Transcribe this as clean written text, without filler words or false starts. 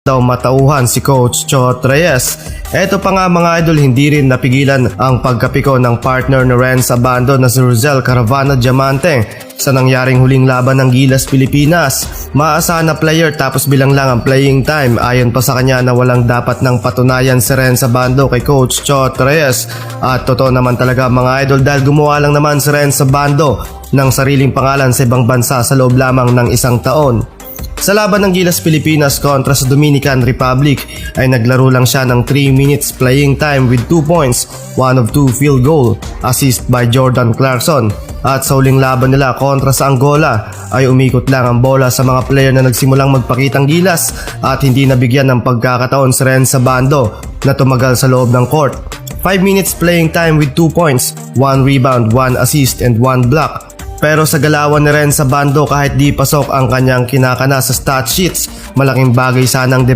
daw matauhan si Coach Chot Reyes. Eto pa nga mga idol, hindi rin napigilan ang pagkapiko ng partner ni Renz Abando na si Rosel Caravana Diamante sa nangyaring huling laban ng Gilas Pilipinas. Maasahan na player tapos bilang lang ang playing time. Ayon pa sa kanya na walang dapat nang patunayan si Renz Abando kay Coach Chot Reyes. At totoo naman talaga mga idol dahil gumawa lang naman si Renz Abando ng sariling pangalan sa ibang bansa sa loob lamang ng isang taon. Sa laban ng Gilas Pilipinas kontra sa Dominican Republic ay naglaro lang siya ng 3 minutes playing time with 2 points, 1 of 2 field goal, assist by Jordan Clarkson. At sa huling laban nila kontra sa Angola ay umikot lang ang bola sa mga player na nagsimulang magpakitang gilas at hindi nabigyan ng pagkakataon si Renz Abando na tumagal sa loob ng court. 5 minutes playing time with 2 points, 1 rebound, 1 assist and 1 block. Pero sa galawan ni Renz Abando kahit di pasok ang kanyang kinakana sa stat sheets, malaking bagay sanang